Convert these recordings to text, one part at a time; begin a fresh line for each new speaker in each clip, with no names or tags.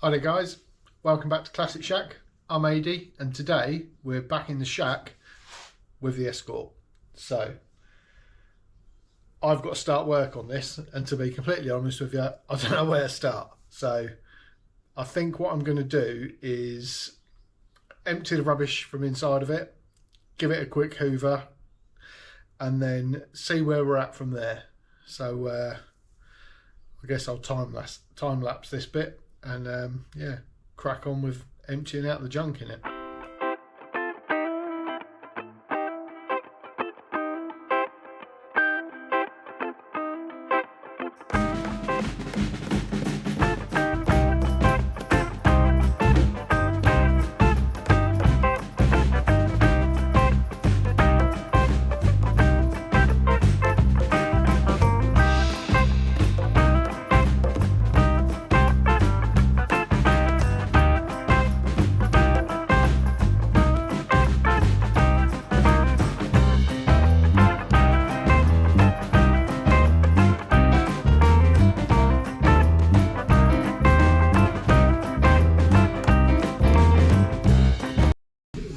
Hi there guys, welcome back to Classic Shack. I'm AD and today we're back in the shack with the Escort. So I've got to start work on this, and to be completely honest with you, I don't know where to start. So I think what I'm going to do is empty the rubbish from inside of it, give it a quick hoover, and then see where we're at from there. So I guess I'll time lapse this bit and yeah, crack on with emptying out the junk in it.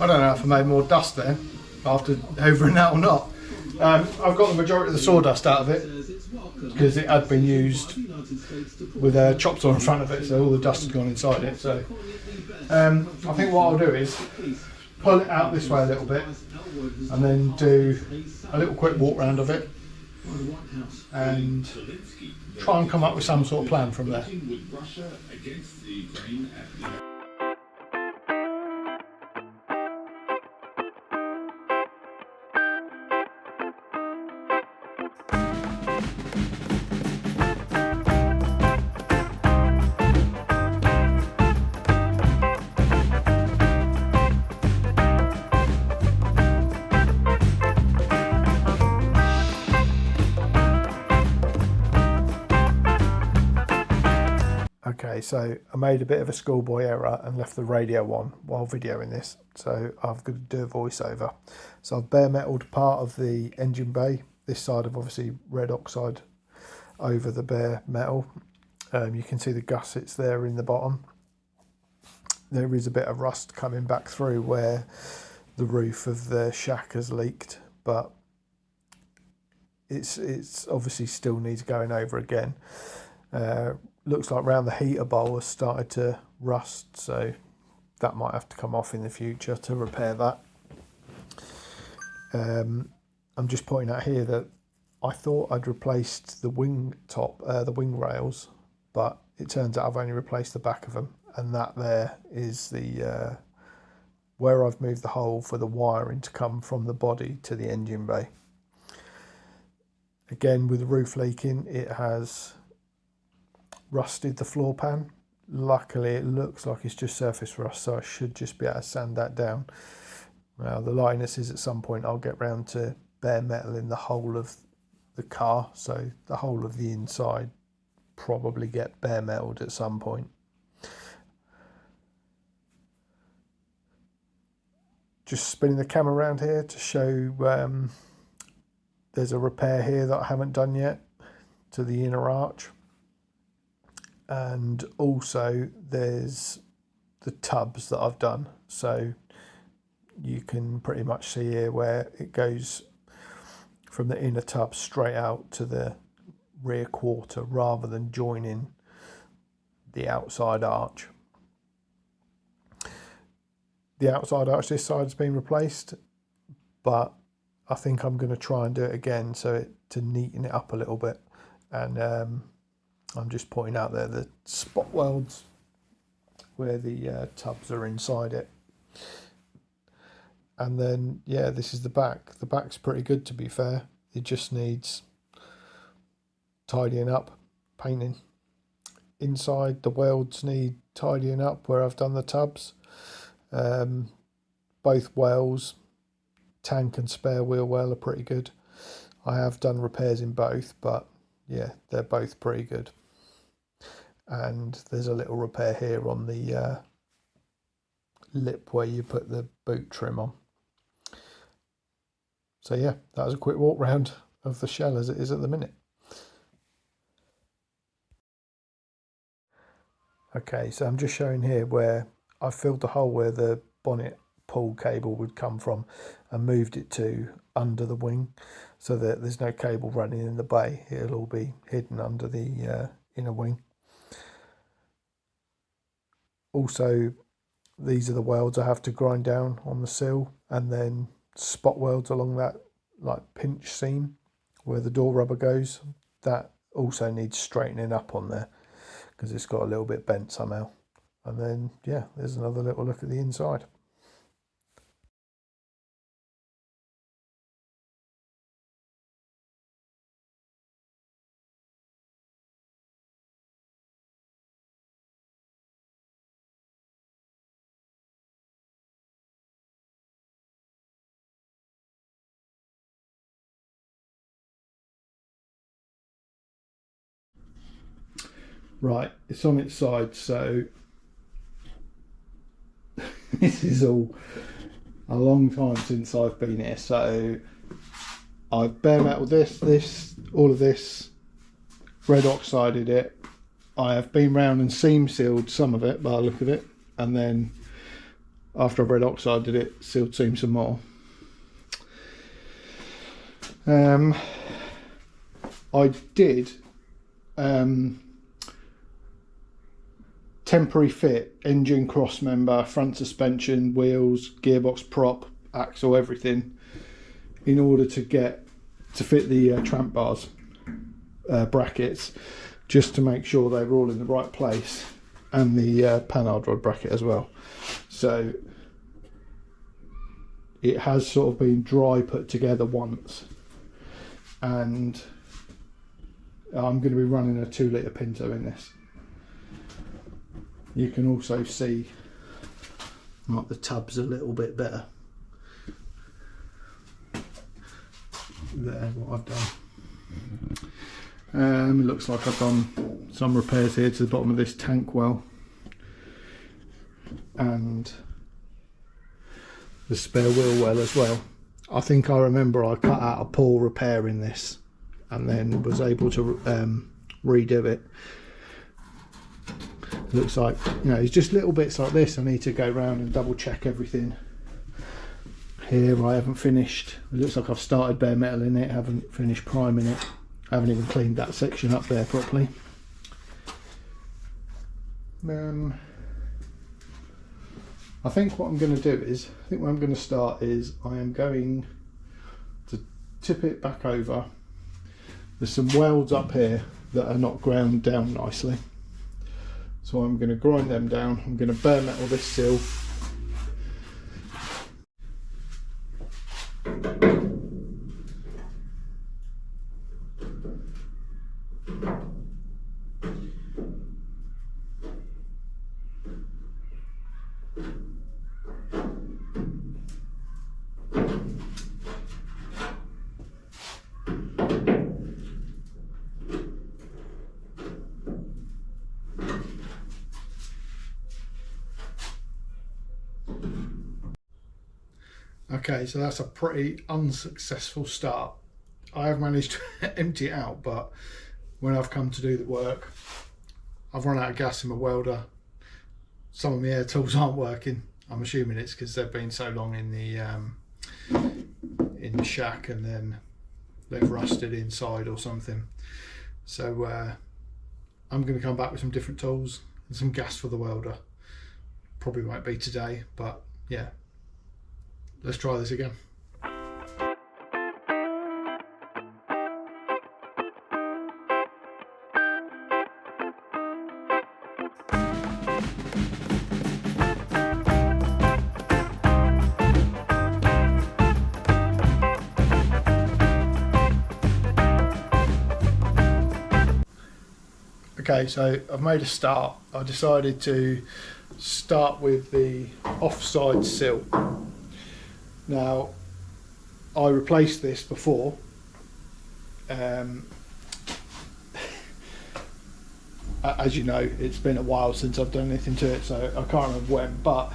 I don't know if I made more dust there after hoovering that or not. I've got the majority of the sawdust out of it because it had been used with a chop saw in front of it, so all the dust had gone inside it. So I think what I'll do is pull it out this way a little bit and then do a little quick walk round of it and try and come up with some sort of plan from there. Okay, so I made a bit of a schoolboy error and left the radio on while videoing this, so I've got to do a voiceover. So I've bare metaled part of the engine bay, this side of obviously red oxide over the bare metal. You can see the gussets there in the bottom. There is a bit of rust coming back through where the roof of the shack has leaked, but it's obviously still needs going over again. Looks like round the heater bowl has started to rust, so that might have to come off in the future to repair that. I'm just pointing out here that I thought I'd replaced the wing top, the wing rails, but it turns out I've only replaced the back of them, and that there is the where I've moved the hole for the wiring to come from the body to the engine bay. Again, with the roof leaking, it has rusted the floor pan. Luckily it looks like it's just surface rust, so I should just be able to sand that down. Now the lightness is at some point I'll get round to bare metal in the whole of the car, so the whole of the inside probably get bare metaled at some point. Just spinning the camera around here to show there's a repair here that I haven't done yet to the inner arch. And also there's the tubs that I've done, so you can pretty much see here where it goes from the inner tub straight out to the rear quarter rather than joining the outside arch. The outside arch this side's been replaced, but I think I'm going to try and do it again to neaten it up a little bit. And I'm just pointing out there the spot welds where the tubs are inside it. And then, yeah, this is the back. The back's pretty good, to be fair. It just needs tidying up, painting. Inside, the welds need tidying up where I've done the tubs. Both wells, tank and spare wheel well, are pretty good. I have done repairs in both, but yeah, they're both pretty good. And there's a little repair here on the lip where you put the boot trim on. So yeah, that was a quick walk round of the shell as it is at the minute. Okay, so I'm just showing here where I filled the hole where the bonnet pull cable would come from and moved it to under the wing so that there's no cable running in the bay. It'll all be hidden under the inner wing. Also, these are the welds I have to grind down on the sill, and then spot welds along that like pinch seam where the door rubber goes. That also needs straightening up on there because it's got a little bit bent somehow. And then, yeah, there's another little look at the inside. Right, it's on its side, so this is all a long time since I've been here. So I've bare metal this, all of this, red oxided it. I have been round and seam sealed some of it by the look of it, and then after I've red oxided it, sealed seam some more. I did temporary fit engine cross member, front suspension, wheels, gearbox prop, axle, everything in order to fit the tramp bars brackets, just to make sure they were all in the right place, and the panhard rod bracket as well. So it has sort of been dry put together once, and I'm going to be running a 2 litre Pinto in this. You can also see like the tub's a little bit better there, what I've done. It looks like I've done some repairs here to the bottom of this tank well, and the spare wheel well as well. I think I remember I cut out a pull repair in this and then was able to redo it. Looks like, you know, it's just little bits like this I need to go round and double check everything. Here I haven't finished, it looks like I've started bare metal in it, haven't finished priming it, I haven't even cleaned that section up there properly. I think what I'm going to do is, I think where I'm going to start is I am going to tip it back over. There's some welds up here that are not ground down nicely, so I'm going to grind them down. I'm going to bare metal this sill. Okay, so that's a pretty unsuccessful start. I have managed to empty it out, but when I've come to do the work, I've run out of gas in my welder. Some of my air tools aren't working. I'm assuming it's because they've been so long in the shack and then they've rusted inside or something. So I'm going to come back with some different tools and some gas for the welder. Probably won't be today, but yeah. Let's try this again. Okay, so I've made a start. I decided to start with the offside sill. Now, I replaced this before. As you know, it's been a while since I've done anything to it, so I can't remember when, but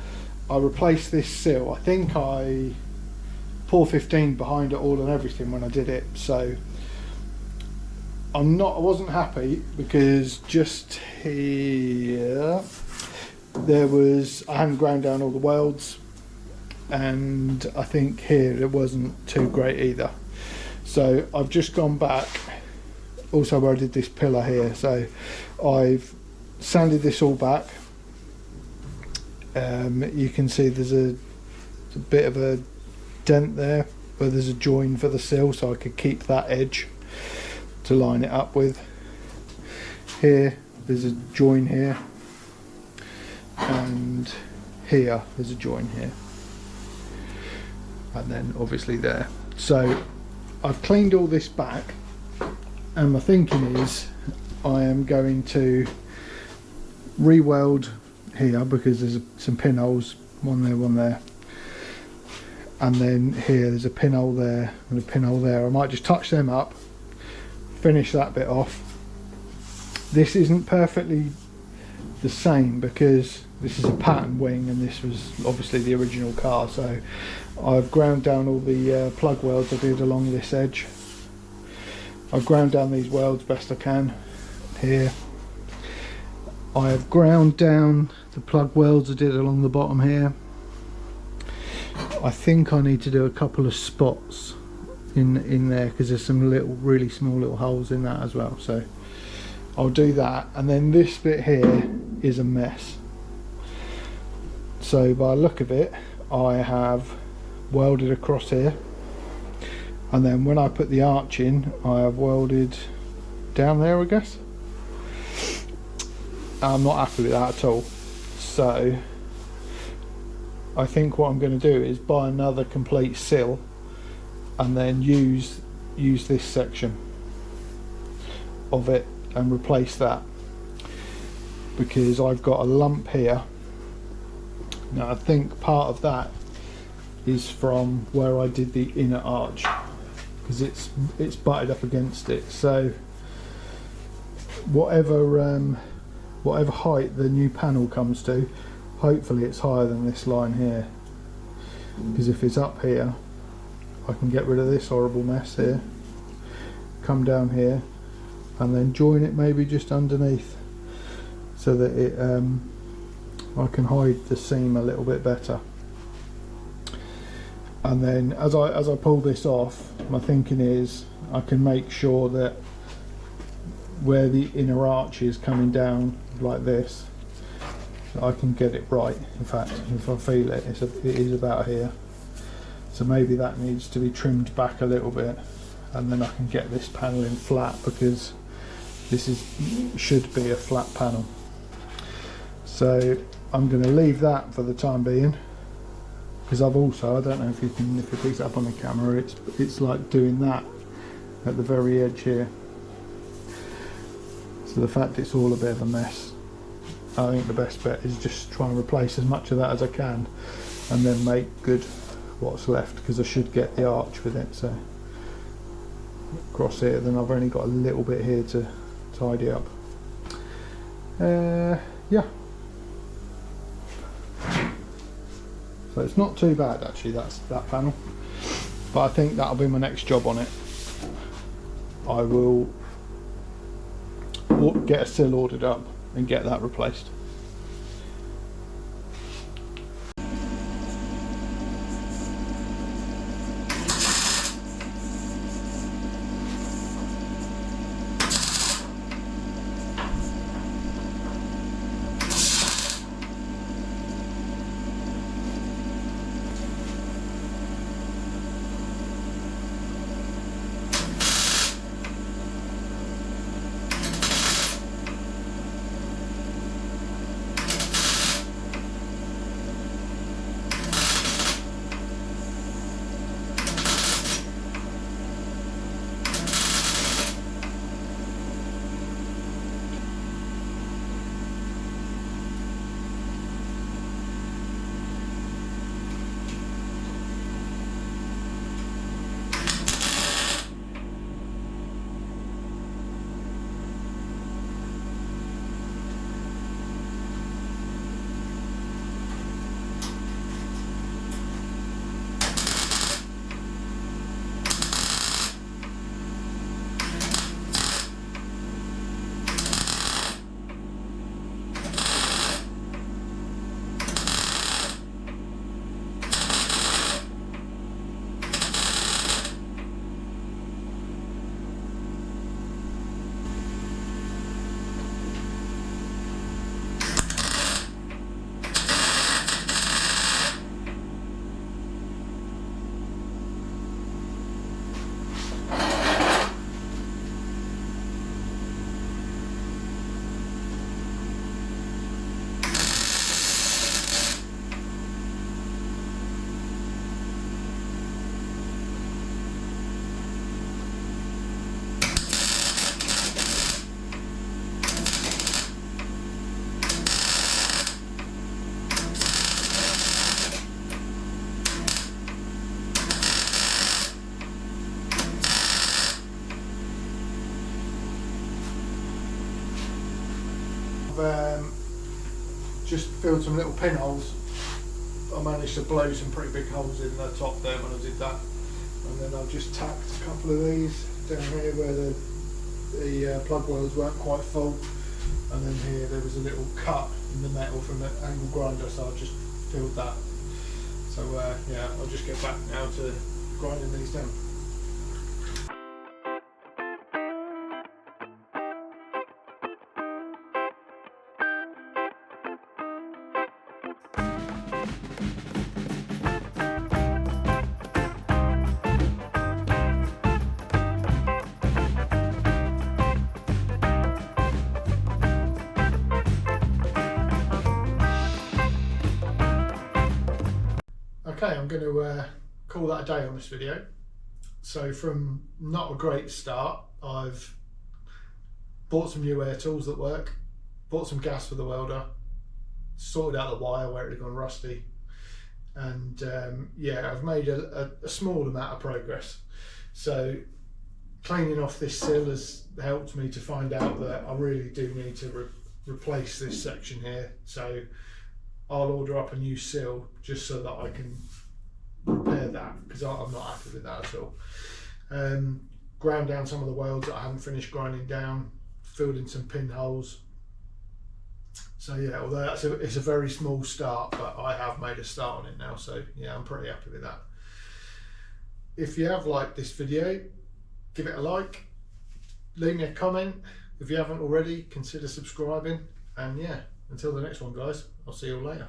I replaced this sill. I think I poured 15 behind it all and everything when I did it, so I wasn't happy because just here I hadn't ground down all the welds, and I think here it wasn't too great either. So I've just gone back, also where I did this pillar here, so I've sanded this all back. You can see there's a bit of a dent there where there's a join for the sill, so I could keep that edge to line it up with. Here there's a join here, and here there's a join here, and then obviously there. So I've cleaned all this back, and my thinking is I am going to re-weld here because there's some pinholes, one there, and then here there's a pinhole there and a pinhole there. I might just touch them up, finish that bit off. This isn't perfectly the same because this is a pattern wing and this was obviously the original car, so I've ground down all the plug welds I did along this edge. I've ground down these welds best I can here. I have ground down the plug welds I did along the bottom here. I think I need to do a couple of spots in there because there's some really small little holes in that as well, so I'll do that. And then this bit here is a mess, so by the look of it I have welded across here, and then when I put the arch in I have welded down there, I guess. I'm not happy with that at all, so I think what I'm going to do is buy another complete sill and then use this section of it and replace that, because I've got a lump here. Now I think part of that is from where I did the inner arch, because it's butted up against it, so whatever height the new panel comes to, hopefully it's higher than this line here, because if it's up here I can get rid of this horrible mess here, come down here and then join it maybe just underneath so that it I can hide the seam a little bit better. And then as I pull this off, my thinking is I can make sure that where the inner arch is coming down like this, I can get it right. In fact, if I feel it, it is about here, so maybe that needs to be trimmed back a little bit, and then I can get this panel in flat, because this should be a flat panel. So I'm going to leave that for the time being, because I've also, I don't know if it picks up on the camera, it's like doing that at the very edge here. So the fact it's all a bit of a mess, I think the best bet is just try and replace as much of that as I can and then make good what's left, because I should get the arch with it. So across here, then I've only got a little bit here to tidy up. Yeah, so it's not too bad actually, that panel, but I think that'll be my next job on it. I will get a sill ordered up and get that replaced. just filled some little pinholes. I managed to blow some pretty big holes in the top there when I did that, and then I've just tacked a couple of these down here where the plug welds weren't quite full, and then here there was a little cut in the metal from the angle grinder, so I just filled that. So yeah, I'll just get back now to grinding these down. Okay, I'm going to call that a day on this video. So from not a great start, I've bought some new air tools that work, bought some gas for the welder, sorted out the wire where it had gone rusty, and yeah, I've made a small amount of progress. So cleaning off this sill has helped me to find out that I really do need to replace this section here. So I'll order up a new sill just so that I can repair that, because I'm not happy with that at all. Ground down some of the welds that I haven't finished grinding down, filled in some pinholes. So yeah, although it's a very small start, but I have made a start on it now, so yeah, I'm pretty happy with that. If you have liked this video, give it a like, leave me a comment. If you haven't already, consider subscribing, and yeah, until the next one guys, I'll see you all later.